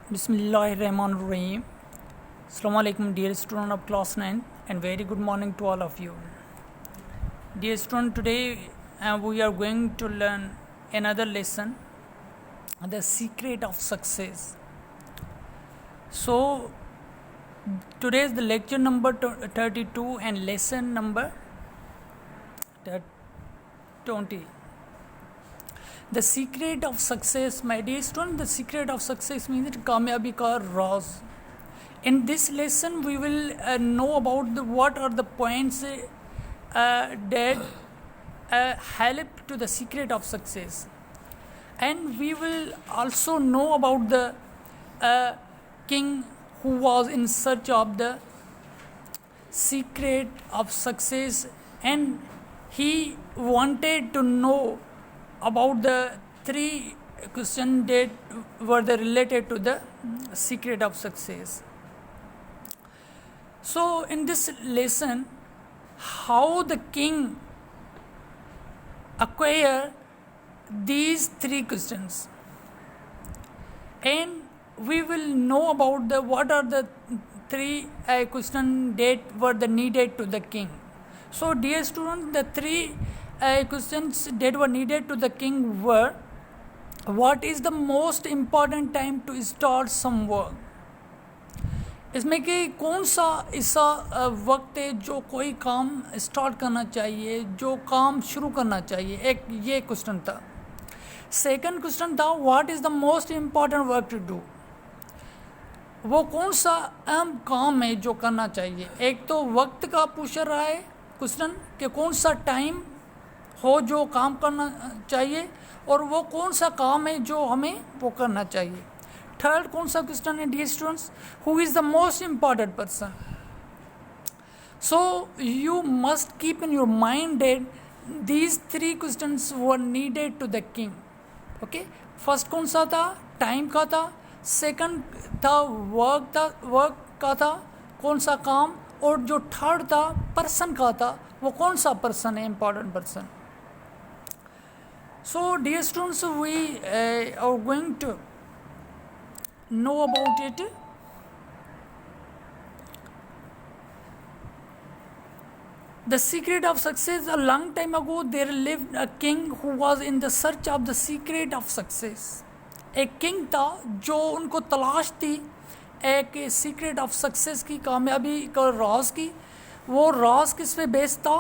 Bismillahirrahmanirrahim. Assalamu alaikum, dear student of class 9, and very good morning to all of you. Dear student, today we are going to learn another lesson, the secret of success. So, today is the lecture number 32 and lesson number 20. The secret of success, my dear student, the secret of success means कामयाबी का राज. In this lesson, we will know about what are the points that help to the secret of success, and we will also know about the king who was in search of the secret of success, and he wanted to know about the three questions that were related to the secret of success. So in this lesson, how the king acquire these three questions, and we will know about what are the three questions that were needed to the king. So dear students, the three questions that were needed to the king were: what is the most important time to start some work? इसमें कि कौन सा ऐसा वक्त है जो कोई काम स्टार्ट करना चाहिए, जो काम शुरू करना चाहिए, एक ये क्वेश्चन था. सेकंड क्वेश्चन था what is the most important work to do, वो कौन सा अहम काम है जो करना चाहिए. एक तो वक्त का पूछ रहा है क्वेश्चन कि कौन सा टाइम हो जो काम करना चाहिए, और वो कौन सा काम है जो हमें वो करना चाहिए. थर्ड कौन सा क्वेश्चन है dear students, who is the most important person. So you must keep in your mind that these three questions were needed to the king. Okay, first कौन सा था, टाइम का था. सेकंड था वर्क का था, कौन सा काम. और जो थर्ड था पर्सन का था, वो कौन सा पर्सन है, important person. So dear students, we are going to know about it. The secret of success. A long time ago there lived a king who was in the search of the secret of success. एक king था जो उनको तलाश थी एक secret of success की, कामयाबी का राज की. वो राज किस पे बेस्ड था?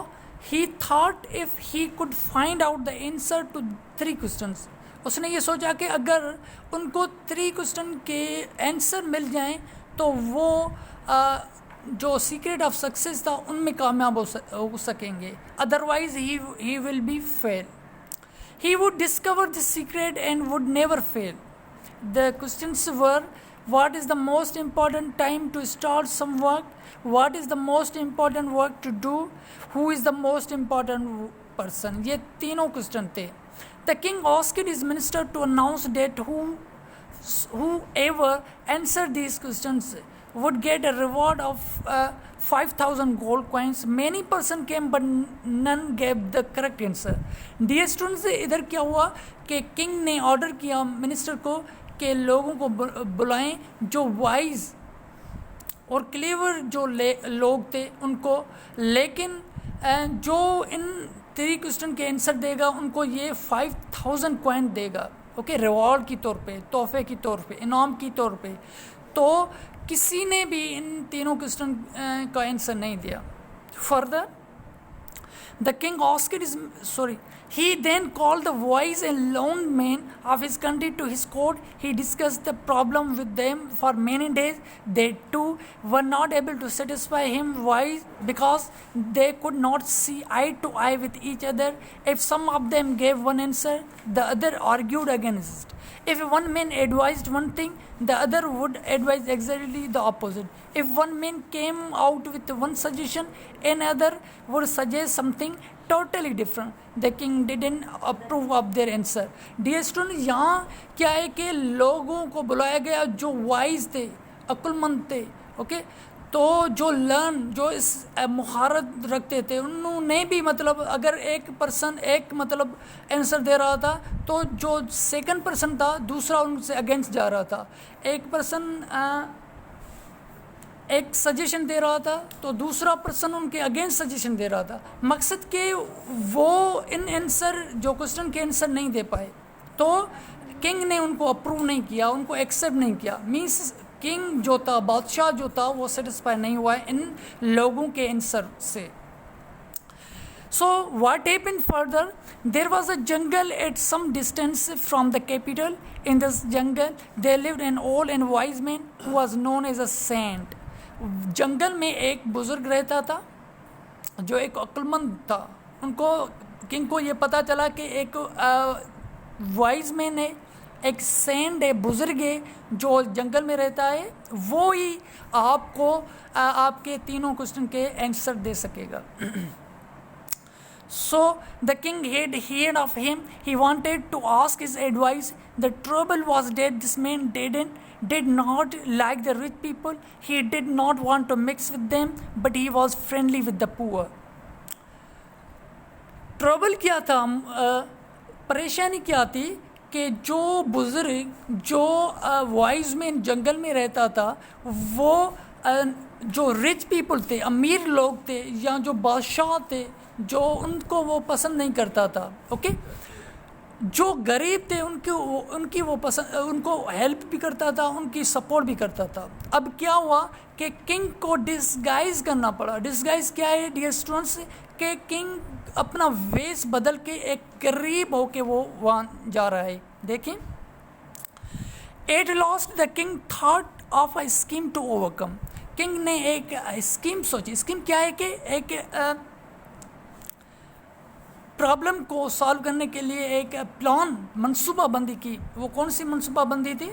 He thought if he could find out the answer to three questions. उसने ये सोचा कि अगर उनको थ्री क्वेश्चन के आंसर मिल जाएं तो वो जो सीक्रेट ऑफ सक्सेस था उनमें कामयाब हो सकेंगे. Otherwise he will be fail. He would discover the secret and would never fail. The questions were: what is the most important time to start some work? What is the most important work to do? Who is the most important person? ये तीनों question थे. The king asked his minister to announce that whoever answered these questions would get a reward of 5,000 gold coins. Many person came but none gave the correct answer. Dear students, इधर क्या हुआ कि king ने order किया minister को कि लोगों को बुलाएं जो वाइज और क्लेवर जो लोग थे उनको, लेकिन जो इन थ्री क्वेश्चन के आंसर देगा उनको ये 5,000 कॉइन देगा. ओके, रिवॉर्ड की तौर पे, तोहफे की तौर पे, इनाम की तौर पे. तो किसी ने भी इन तीनों क्वेश्चन का आंसर नहीं दिया. Further the king he then called the wise and learned men of his country to his court. He discussed the problem with them for many days. They too were not able to satisfy him. Why? Because they could not see eye to eye with each other. If some of them gave one answer, the other argued against it. If one man advised one thing, the other would advise exactly the opposite. If one man came out with one suggestion, another would suggest something totally different. The king didn't approve of their answer. Dear students, यहाँ क्या है कि लोगों को बुलाया गया जो wise थे, अक्लमंद थे. ओके, तो जो इस महारत रखते थे उन्होंने भी मतलब अगर एक पर्सन एक मतलब आंसर दे रहा था तो जो सेकंड पर्सन था दूसरा उनसे अगेंस्ट जा रहा था, एक पर्सन एक सजेशन दे रहा था तो दूसरा पर्सन उनके अगेंस्ट सजेशन दे रहा था। मकसद के वो इन आंसर जो क्वेश्चन के आंसर नहीं दे पाए तो किंग ने उनको अप्रूव नहीं किया, उनको एक्सेप्ट नहीं किया। मीन्स किंग जो था, बादशाह जो था, वो सेटिस्फाई नहीं हुआ इन लोगों के आंसर से। So what happened further? There was a jungle at some distance from the capital. In this jungle, there lived an old and wise man who was known as a saint. जंगल में एक बुजुर्ग रहता था जो एक अक्लमंद था। उनको किंग को ये पता चला कि एक वाइज मैन है, एक सेंट है, बुजुर्ग है जो जंगल में रहता है, वो ही आपको आपके तीनों क्वेश्चन के आंसर दे सकेगा। So the king had heard of him. He wanted to ask his advice. The trouble was that this man did not like the rich people. He did not want to mix with them, but he was friendly with the poor. Trouble क्या था, परेशानी क्या थी कि जो बुजुर्ग, जो wise man जंगल में रहता था, वो जो रिच पीपल थे, अमीर लोग थे या जो बादशाह थे, जो उनको वो पसंद नहीं करता था। ओके, जो गरीब थे उनकी वो पसंद, उनको हेल्प भी करता था, उनकी सपोर्ट भी करता था। अब क्या हुआ कि किंग को डिस्गाइज करना पड़ा। डिस्गाइज क्या है डियर स्टूडेंट्स, कि किंग अपना वेश बदल के एक गरीब होके वो वहाँ जा रहा है। देखें, at last the king thought of a scheme to overcome. King ने एक स्कीम सोची। स्कीम क्या है कि एक प्रॉब्लम को सॉल्व करने के लिए एक प्लान, मनसूबाबंदी की। वो कौन सी मनसूबाबंदी थी?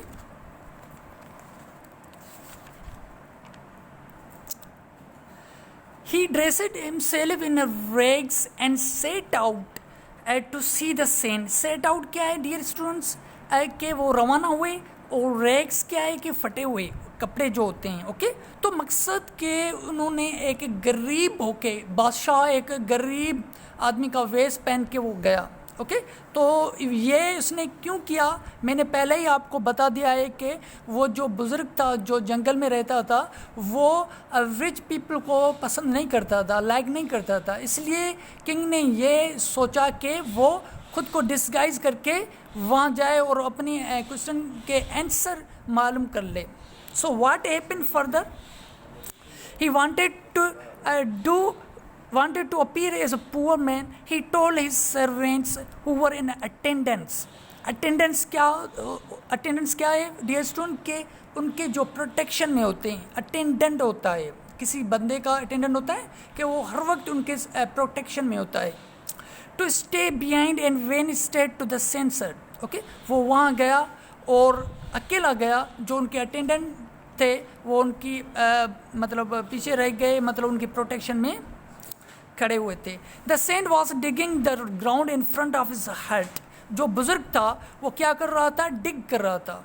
He dressed himself in rags and set out to see the saint. Set out क्या है डियर स्टूडेंट्स, कि वो रवाना हुए, और रैग्स क्या है कि फटे हुए कपड़े जो होते हैं। ओके, तो मकसद के उन्होंने एक गरीब होके, बादशाह एक गरीब आदमी का वेश पहन के वो गया। ओके, तो ये उसने क्यों किया, मैंने पहले ही आपको बता दिया है कि वो जो बुज़ुर्ग था जो जंगल में रहता था, वो रिच पीपल को पसंद नहीं करता था, लाइक नहीं करता था। इसलिए किंग ने ये सोचा कि वो खुद को डिस्गाइज करके वहाँ जाए और अपनी क्वेश्चन के आंसर मालूम कर ले। So what happened further, he wanted to appear as a poor man. He told his servants who were in attendance. Attendance क्या है डियर स्टूडेंट, के उनके जो प्रोटेक्शन में होते हैं। अटेंडेंट होता है, किसी बंदे का अटेंडेंट होता है कि वो हर वक्त उनके प्रोटेक्शन में होता है। To stay behind and when stayed to the sensor. Okay, वो वहाँ गया और अकेला गया। जो उनके अटेंडेंट थे वो उनकी मतलब पीछे रह गए, मतलब उनकी प्रोटेक्शन में खड़े हुए थे। The saint was digging the ground in front of his hut. जो बुजुर्ग था वो क्या कर रहा था, डिग कर रहा था।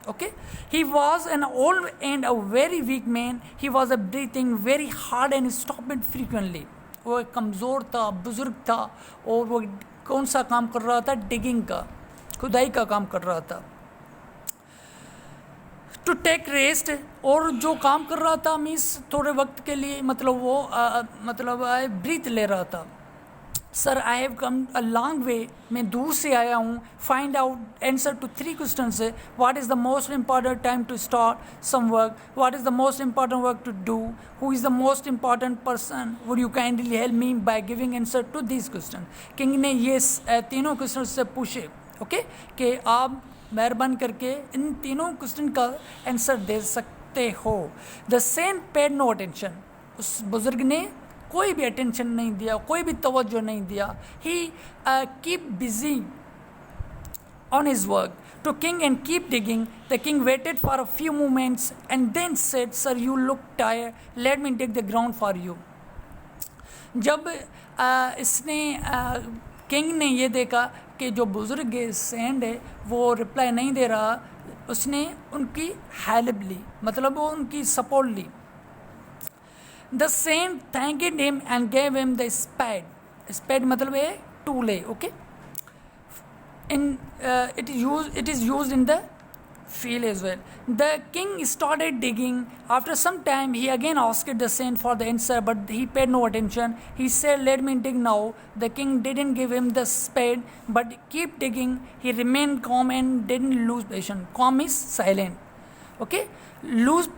Okay, he was an old and a very weak man. He was a breathing very hard and stopping frequently. वो एक कमज़ोर था, बुजुर्ग था, और वो कौन सा काम कर रहा था, डिगिंग का, खुदाई का काम कर रहा था। टू टेक रेस्ट, और जो काम कर रहा था मीन्स थोड़े वक्त के लिए, मतलब वो मतलब ब्रीथ ले रहा था। Sir I have come a long way, मैं दूर से आया हूँ। Find out answer to 3 questions. What is the most important time to start some work, what is the most important work to do, who is the most important person, would you kindly help me by giving answer to this question. King ने ये तीनों question से पूछे। Okay, कि आप मेहरबान करके इन तीनों क्वेश्चन का आंसर दे सकते हो। The saint paid no attention. उस बुजुर्ग ने कोई भी अटेंशन नहीं दिया, कोई भी तवज्जो नहीं दिया। He keep busy on his work to king and keep digging. The king waited for a few moments and then said, sir you look tired, let me dig the ground for you. जब इसने king ने ये देखा कि जो बुज़ुर्ग send है वो रिप्लाई नहीं दे रहा, उसने उनकी हेल्प ली, मतलब वो उनकी सपोर्ट ली। The saint thanked him and gave him the spade. Spade मतलब है टूल है. Okay, in it is used in the field as well. The king started digging. After some time he again asked the saint for the answer, but he paid no attention. He said, let me dig now. The king didn't give him the spade, but keep digging. He remained calm and didn't lose patience. Calm is silent. Okay, lose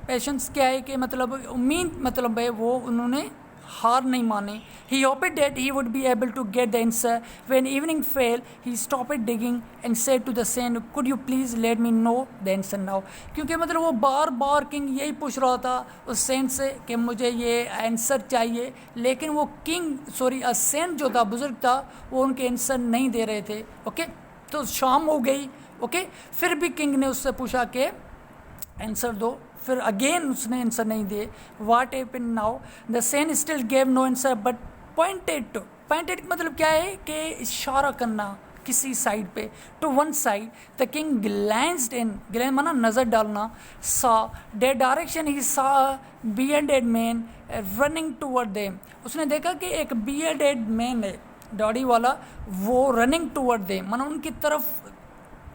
patience क्या है कि मतलब उम्मीद मतलब है वो उन्होंने हार नहीं मानी. He hoped that he would be able to get the answer. When evening fell, he stopped digging and said to the saint, could you please let me know the answer now. क्योंकि मतलब वो बार बार king यही पूछ रहा था उस Saint से कि मुझे ये आंसर चाहिए, लेकिन वो सेंट जो था, बुजुर्ग था, वो उनके आंसर नहीं दे रहे थे. ओके, तो शाम हो गई. ओके, फिर भी किंग ने उससे पूछा कि आंसर दो. फिर अगेन उसने आंसर नहीं दिए. What happened now. The saint still gave no answer but pointed मतलब क्या है कि इशारा करना किसी साइड पे, to one side. The king glanced in, glance माना नज़र डालना, saw that direction he saw bearded man running toward them. उसने देखा कि एक बियर्डेड मैन है, दाढ़ी वाला, वो रनिंग टूवर्ड देम माना उनकी तरफ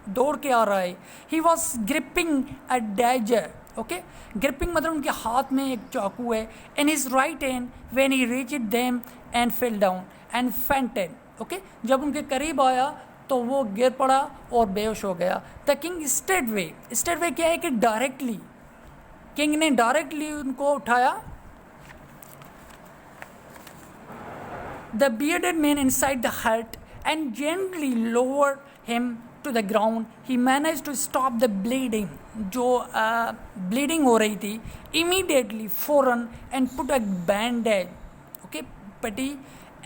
दौड़ के आ रहा है. He was gripping a dagger. Okay, gripping मतलब उनके हाथ में एक चाकू है. In his right hand when he reached them and fell down and fainted. Okay, जब उनके करीब आया तो वो गिर पड़ा और बेहोश हो गया. द किंग स्ट्रेट वे क्या है कि डायरेक्टली, किंग ने डायरेक्टली उनको उठाया. The bearded man inside the hut and gently lowered him to the ground. He managed to stop the bleeding, जो bleeding हो रही थी, immediately, फौरन, and put a bandage, okay, putty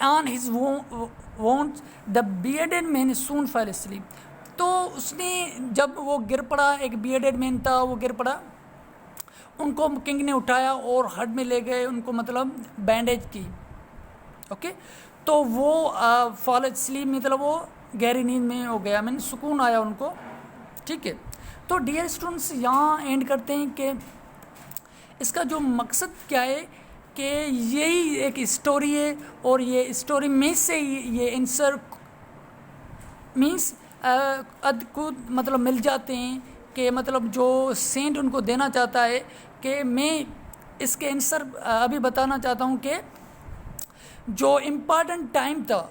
on his wounds. The bearded man soon fell asleep. तो उसने जब वो गिर पड़ा, एक bearded man था, वो गिर पड़ा, उनको किंग ने उठाया और हट में ले गए, उनको मतलब बैंडेज की. ओके, तो वो फॉल स्लीप मतलब वो गहरी नींद में हो गया, मैंने सुकून आया उनको. ठीक है, तो डियर स्टूडेंट्स यहाँ एंड करते हैं कि इसका जो मकसद क्या है कि यही एक स्टोरी है और ये स्टोरी में से ये आंसर मीन्स खुद मतलब मिल जाते हैं कि मतलब जो सेंट उनको देना चाहता है कि मैं इसके आंसर अभी बताना चाहता हूँ कि जो इम्पॉर्टेंट टाइम था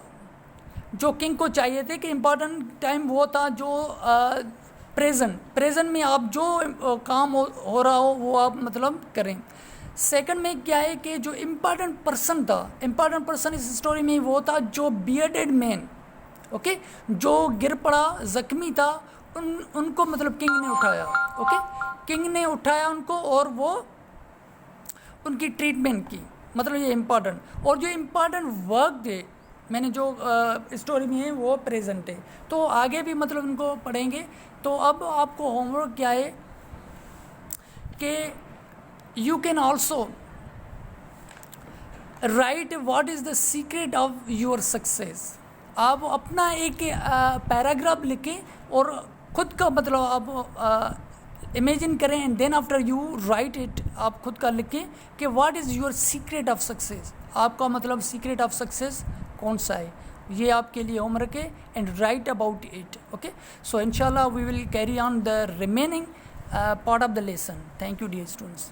जो किंग को चाहिए थे कि इम्पॉर्टेंट टाइम वो था जो प्रेजेंट में आप जो काम हो रहा हो वो आप मतलब करें. सेकंड में क्या है कि जो इम्पॉर्टेंट पर्सन इस स्टोरी में वो था जो बियर्डेड मैन. ओके, जो गिर पड़ा जख्मी था, उनको मतलब किंग ने उठाया. ओके, किंग ने उठाया उनको और वो उनकी ट्रीटमेंट की, मतलब ये इम्पॉर्टेंट. और जो इम्पॉर्टेंट वर्क थे मैंने जो स्टोरी में है वो प्रेजेंट है, तो आगे भी मतलब उनको पढ़ेंगे. तो अब आपको होमवर्क क्या है कि you can also right what is the secret of your success. आप अपना एक पैराग्राफ लिखें और खुद का मतलब आप इमेजिन करें and then after you write it, आप खुद का लिखें कि what is your secret of success. आपका मतलब सीक्रेट ऑफ सक्सेस कौन सा है, ये आपके लिए होमवर्क है. And write about it. Okay, so इंशाल्लाह we will carry on the remaining part of the lesson. Thank you, dear students.